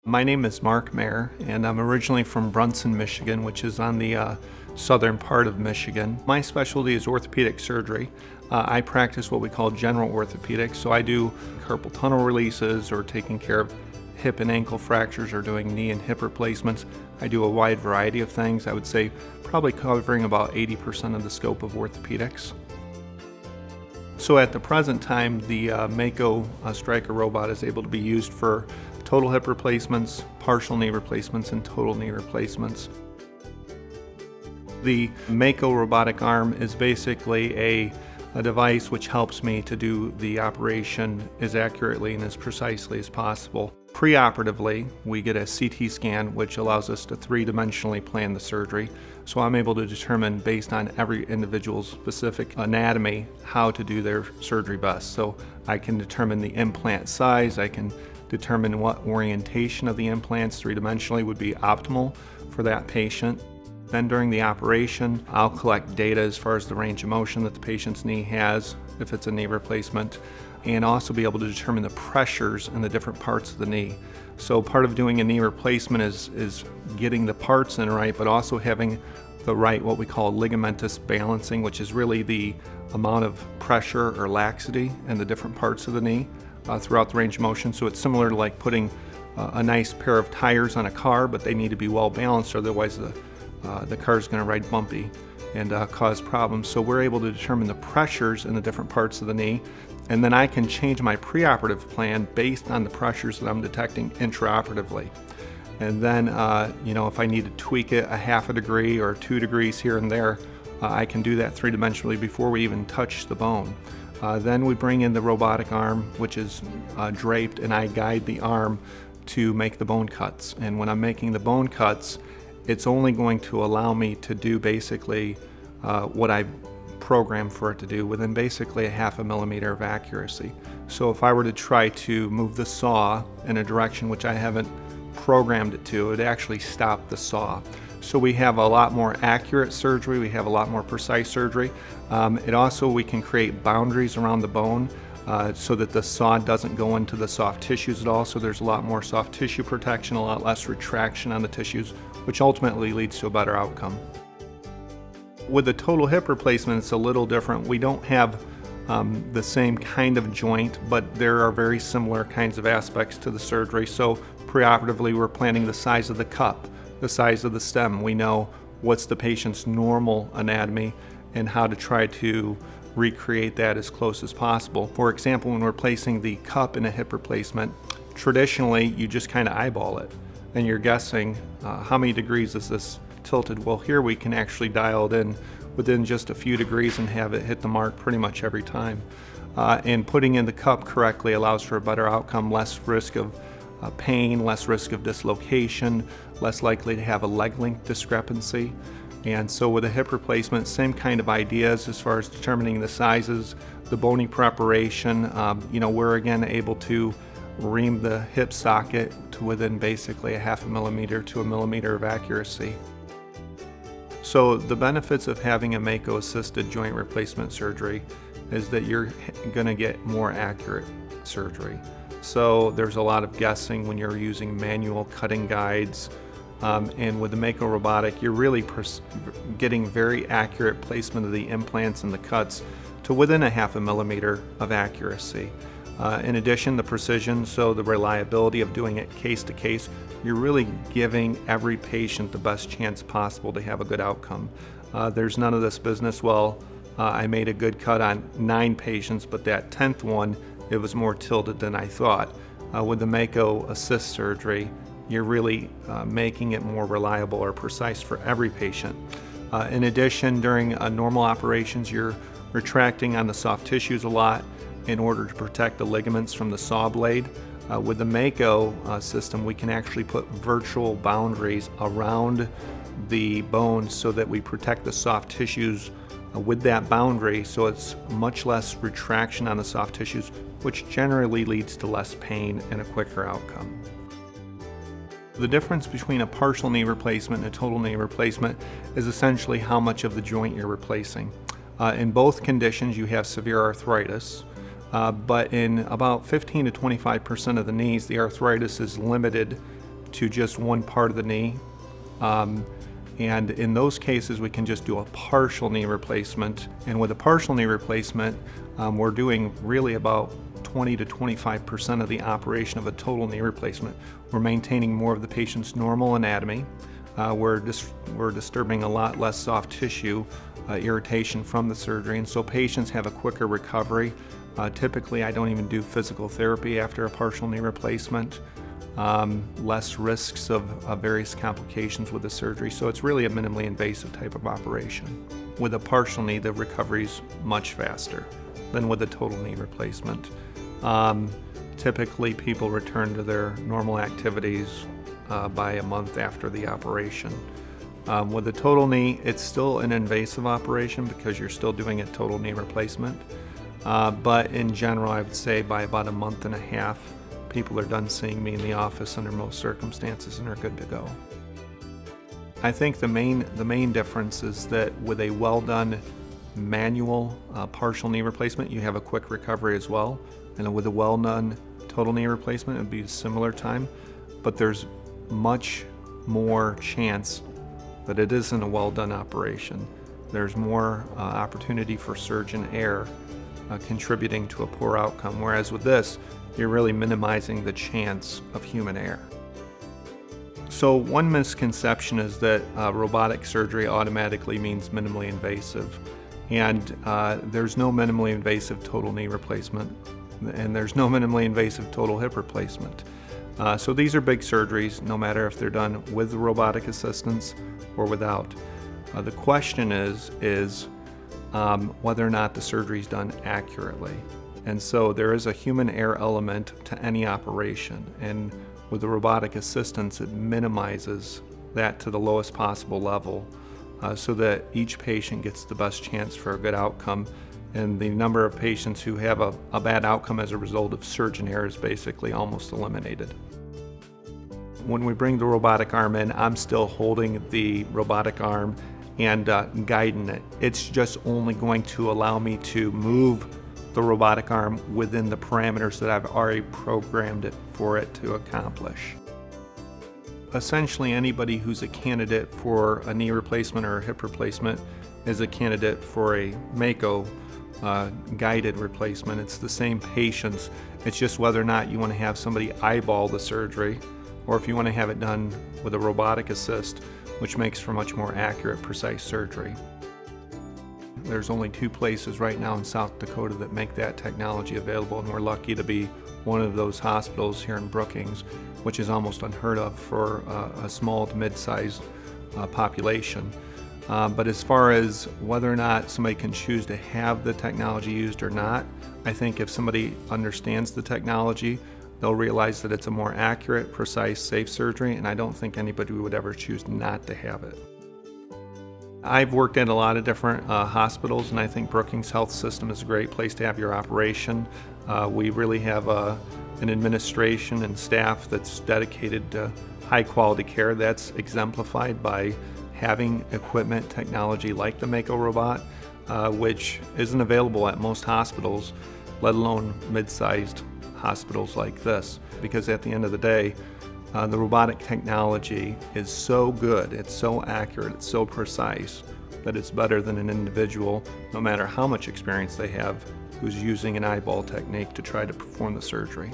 My name is Mark Mayer, and I'm originally from Brunson, Michigan, which is on the southern part of Michigan. My specialty is orthopedic surgery. I practice what we call general orthopedics, so I do carpal tunnel releases or taking care of hip and ankle fractures or doing knee and hip replacements. I do a wide variety of things. I would say probably covering about 80% of the scope of orthopedics. So at the present time, the Mako Stryker robot is able to be used for total hip replacements, partial knee replacements, and total knee replacements. The Mako Robotic-Arm is basically a device which helps me to do the operation as accurately and as precisely as possible. Preoperatively, we get a CT scan which allows us to three-dimensionally plan the surgery. So I'm able to determine, based on every individual's specific anatomy, how to do their surgery best. So I can determine the implant size, I can determine what orientation of the implants three-dimensionally would be optimal for that patient. Then during the operation, I'll collect data as far as the range of motion that the patient's knee has, if it's a knee replacement, and also be able to determine the pressures in the different parts of the knee. So part of doing a knee replacement is getting the parts in right, but also having the right, what we call ligamentous balancing, which is really the amount of pressure or laxity in the different parts of the knee throughout the range of motion. So it's similar to like putting a nice pair of tires on a car, but they need to be well balanced, otherwise the car is going to ride bumpy and cause problems. So we're able to determine the pressures in the different parts of the knee, and then I can change my preoperative plan based on the pressures that I'm detecting intraoperatively. And then, if I need to tweak it a half a degree or 2 degrees here and there, I can do that three-dimensionally before we even touch the bone. Then we bring in the robotic arm, which is draped, and I guide the arm to make the bone cuts. And when I'm making the bone cuts, it's only going to allow me to do basically what I programmed for it to do within basically a half a millimeter of accuracy. So if I were to try to move the saw in a direction which I haven't programmed it to, it would actually stop the saw. So we have a lot more accurate surgery, we have a lot more precise surgery. We can create boundaries around the bone so that the saw doesn't go into the soft tissues at all. So there's a lot more soft tissue protection, a lot less retraction on the tissues, which ultimately leads to a better outcome. With the total hip replacement, it's a little different. We don't have the same kind of joint, but there are very similar kinds of aspects to the surgery. So preoperatively, we're planning the size of the cup, the size of the stem. We know what's the patient's normal anatomy and how to try to recreate that as close as possible. For example, when we're placing the cup in a hip replacement, traditionally you just kind of eyeball it and you're guessing how many degrees is this tilted. Well, here we can actually dial it in within just a few degrees and have it hit the mark pretty much every time. And putting in the cup correctly allows for a better outcome, less risk of pain, less risk of dislocation, less likely to have a leg length discrepancy. And so with a hip replacement, same kind of ideas as far as determining the sizes, the bony preparation. We're again able to ream the hip socket to within basically a half a millimeter to a millimeter of accuracy. So the benefits of having a Mako assisted joint replacement surgery is that you're going to get more accurate surgery. So there's a lot of guessing when you're using manual cutting guides, and with the Mako robotic, you're really getting very accurate placement of the implants and the cuts to within a half a millimeter of accuracy. In addition, the precision, so the reliability of doing it case to case, you're really giving every patient the best chance possible to have a good outcome. There's none of this business, well, I made a good cut on 9 patients, but that 10th one, it was more tilted than I thought. With the Mako assist surgery, you're really making it more reliable or precise for every patient. In addition, during normal operations, you're retracting on the soft tissues a lot in order to protect the ligaments from the saw blade. With the Mako system, we can actually put virtual boundaries around the bones so that we protect the soft tissues with that boundary, so it's much less retraction on the soft tissues, which generally leads to less pain and a quicker outcome. The difference between a partial knee replacement and a total knee replacement is essentially how much of the joint you're replacing. In both conditions, you have severe arthritis. But in about 15 to 25% of the knees, the arthritis is limited to just one part of the knee. And in those cases, we can just do a partial knee replacement. And with a partial knee replacement, we're doing really about 20 to 25% of the operation of a total knee replacement. We're maintaining more of the patient's normal anatomy. We're disturbing a lot less soft tissue irritation from the surgery, and so patients have a quicker recovery. Typically, I don't even do physical therapy after a partial knee replacement. Less risks of various complications with the surgery, so it's really a minimally invasive type of operation. With a partial knee, the recovery is much faster than with a total knee replacement. Typically, people return to their normal activities by a month after the operation. With a total knee, it's still an invasive operation because you're still doing a total knee replacement. But in general, I would say by about a month and a half, people are done seeing me in the office under most circumstances and are good to go. I think the main difference is that with a well-done manual partial knee replacement, you have a quick recovery as well. And with a well-done total knee replacement, it would be a similar time, but there's much more chance that it isn't a well-done operation. There's more opportunity for surgeon error contributing to a poor outcome, whereas with this, you're really minimizing the chance of human error. So one misconception is that robotic surgery automatically means minimally invasive, and there's no minimally invasive total knee replacement, and there's no minimally invasive total hip replacement. So these are big surgeries, no matter if they're done with robotic assistance or without. The question is whether or not the surgery is done accurately. And so there is a human error element to any operation, and with the robotic assistance, it minimizes that to the lowest possible level so that each patient gets the best chance for a good outcome, and the number of patients who have a bad outcome as a result of surgeon error is basically almost eliminated. When we bring the robotic arm in, I'm still holding the robotic arm and guiding it. It's just only going to allow me to move the robotic arm within the parameters that I've already programmed it for it to accomplish. Essentially, anybody who's a candidate for a knee replacement or a hip replacement is a candidate for a Mako guided replacement. It's the same patients. It's just whether or not you want to have somebody eyeball the surgery, or if you want to have it done with a robotic assist, which makes for much more accurate, precise surgery. There's only 2 places right now in South Dakota that make that technology available, and we're lucky to be one of those hospitals here in Brookings, which is almost unheard of for a small to mid-sized population. But as far as whether or not somebody can choose to have the technology used or not, I think if somebody understands the technology, they'll realize that it's a more accurate, precise, safe surgery, and I don't think anybody would ever choose not to have it. I've worked at a lot of different hospitals, and I think Brookings Health System is a great place to have your operation. We really have an administration and staff that's dedicated to high quality care. That's exemplified by having equipment technology like the Mako robot, which isn't available at most hospitals, let alone mid-sized hospitals like this. Because at the end of the day, the robotic technology is so good, it's so accurate, it's so precise, that it's better than an individual, no matter how much experience they have, who's using an eyeball technique to try to perform the surgery.